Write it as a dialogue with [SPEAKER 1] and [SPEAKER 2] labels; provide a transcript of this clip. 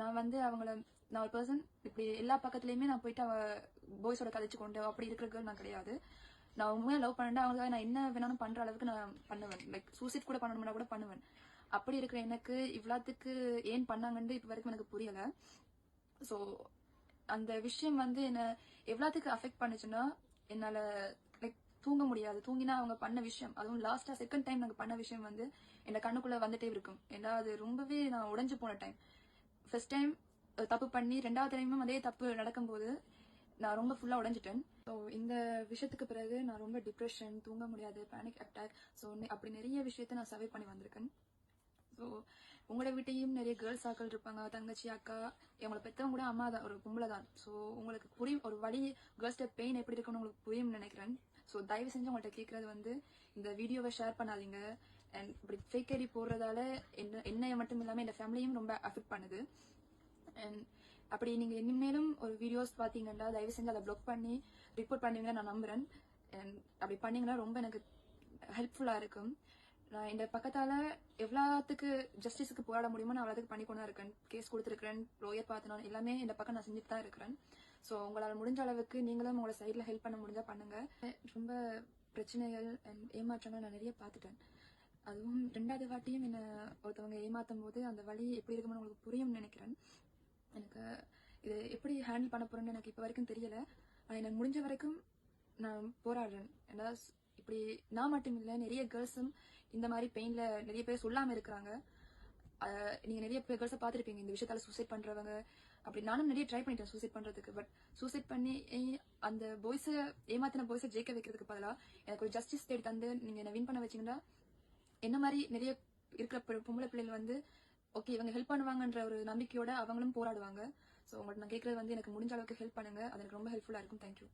[SPEAKER 1] நான் வந்து அவங்கள நான் ஒரு பர்சன் இப்படி எல்லா பக்கத்துலயுமே நான் போயிட்டு பாய்ஸோட கதைச்சு கொண்டு அப்படி இருக்கிற கேர்ள் நான் கிடையாது. நான் உண்மையா லவ் பண்ணா அவங்களுக்காக நான் என்ன வேணாலும் பண்ற அளவுக்கு நான் பண்ணுவேன். லைக் சூசைட் கூட பண்ணணும்னா கூட பண்ணுவேன். அப்படி இருக்கிற எனக்கு இவ்வளவுக்கு ஏன் பண்ணாங்கன்னு இப்ப வரைக்கும் எனக்கு புரியல. சோ அந்த விஷயம் வந்து என்ன எவ்வளவுக்கு அஃபெக்ட் பண்ணுச்சுன்னா, என்னால லைக் தூங்க முடியாது. தூங்கினா அவங்க பண்ண விஷயம், அதுவும் லாஸ்டா செகண்ட் டைம் நாங்க பண்ண விஷயம் வந்து என் கண்ணுக்குள்ள வந்துட்டே இருக்கும். ஏன்னா அது ரொம்பவே நான் உடைஞ்சு போன டைம். ஃபர்ஸ்ட் டைம் தப்பு பண்ணி 2வது டைமும் அதே தப்பு நடக்கும்போது நான் ரொம்ப ஃபுல்லா உடைஞ்சிட்டேன். ஸோ இந்த விஷயத்துக்கு பிறகு நான் ரொம்ப டிப்ரெஷன், தூங்க முடியாது, பேனிக் அட்டாக், ஸோ அப்படி நிறைய விஷயத்த நான் சர்வை பண்ணி வந்திருக்கேன். ஸோ உங்களோட வீட்டையும் நிறைய கேர்ள்ஸ் ஆக்கள் இருப்பாங்க, தங்கச்சி, அக்கா, இவங்களை பெற்றவங்க கூட அம்மா தான், ஒரு பொம்பளை தான். ஸோ உங்களுக்கு புரியும், ஒரு வழி கேர்ள்ஸ்ட பெயின் எப்படி இருக்குன்னு உங்களுக்கு புரியும்னு நினைக்கிறேன். ஸோ தயவு செஞ்சு உங்கள்கிட்ட கேட்கறது வந்து இந்த வீடியோவை ஷேர் பண்ணாதீங்க. அண்ட் இப்படி ஃபேக் ஐடி போடுறதால என்னைய மட்டும் இல்லாமல் என் ஃபேமிலியும் ரொம்ப அஃபெக்ட் பண்ணுது. அண்ட் அப்படி நீங்க இனிமேலும் ஒரு வீடியோஸ் பாத்தீங்கன்னா தயவு செஞ்சு அதை பிளாக் பண்ணி ரிப்போர்ட் பண்ணுவீங்கன்னு நான் நம்புறேன். அண்ட் அப்படி பண்ணீங்கன்னா ரொம்ப எனக்கு ஹெல்ப்ஃபுல்லா இருக்கும். நான் இந்த பக்கத்தால எவ்வளவுக்கு ஜஸ்டிஸுக்கு போராட முடியுமோ நான் அவ்வளவுக்கு பண்ணி கொண்டு இருக்கேன். கேஸ் கொடுத்துருக்கேன், லோயர் பார்த்து எல்லாமே இந்த பக்கம் நான் செஞ்சுட்டு தான் இருக்கிறேன். ஸோ உங்களால் முடிஞ்ச அளவுக்கு நீங்களும் உங்களோட சைட்ல ஹெல்ப் பண்ண முடிஞ்சா பண்ணுங்க. ரொம்ப பிரச்சனைகள் அண்ட் ஏமாற்றங்கள் நான் நிறைய பார்த்துட்டேன். அதுவும் 2வது வாட்டியும் என்ன ஒருத்தவங்க ஏமாத்தும் போது அந்த வழி எப்படி இருக்குன்னு உங்களுக்கு புரியும்னு நினைக்கிறேன். எனக்கு இது எப்படி ஹேண்டில் பண்ண போறேன்னு எனக்கு இப்போ வரைக்கும் தெரியல. எனக்கு முடிஞ்ச வரைக்கும் நான் போராடுறேன். ஏன்னா இப்படி நான் மட்டும் இல்லை, நிறைய கேர்ள்ஸும் இந்த மாதிரி பெயின்ல நிறைய பேர் சொல்லாம இருக்கிறாங்க. நீங்க நிறைய பேர் கேர்ள்ஸை பார்த்துருப்பீங்க இந்த விஷயத்தால சூசைட் பண்றவங்க. அப்படி நானும் நிறைய ட்ரை பண்ணிட்டேன் சூசைட் பண்றதுக்கு. பட் சூசைட் பண்ணி அந்த பாய்ஸை ஏமாத்தின பாய்ஸை ஜெயிக்க வைக்கிறதுக்கு பதிலாக எனக்கு ஒரு ஜஸ்டிஸ் தேடி தந்து நீங்க என்ன வின் பண்ண வச்சீங்கன்னா என்ன மாதிரி நிறைய இருக்கிற பொம்பளை பிள்ளைகள் வந்து ஓகே இவங்க ஹெல்ப் பண்ணுவாங்கன்ற ஒரு நம்பிக்கையோட அவங்களும் போராடுவாங்க. ஸோ உங்கள்கிட்ட நான் கேட்கறது வந்து எனக்கு முடிஞ்ச அளவுக்கு ஹெல்ப் பண்ணுங்க. அது எனக்கு ரொம்ப ஹெல்ப்ஃபுல்லா இருக்கும். தேங்க்யூ.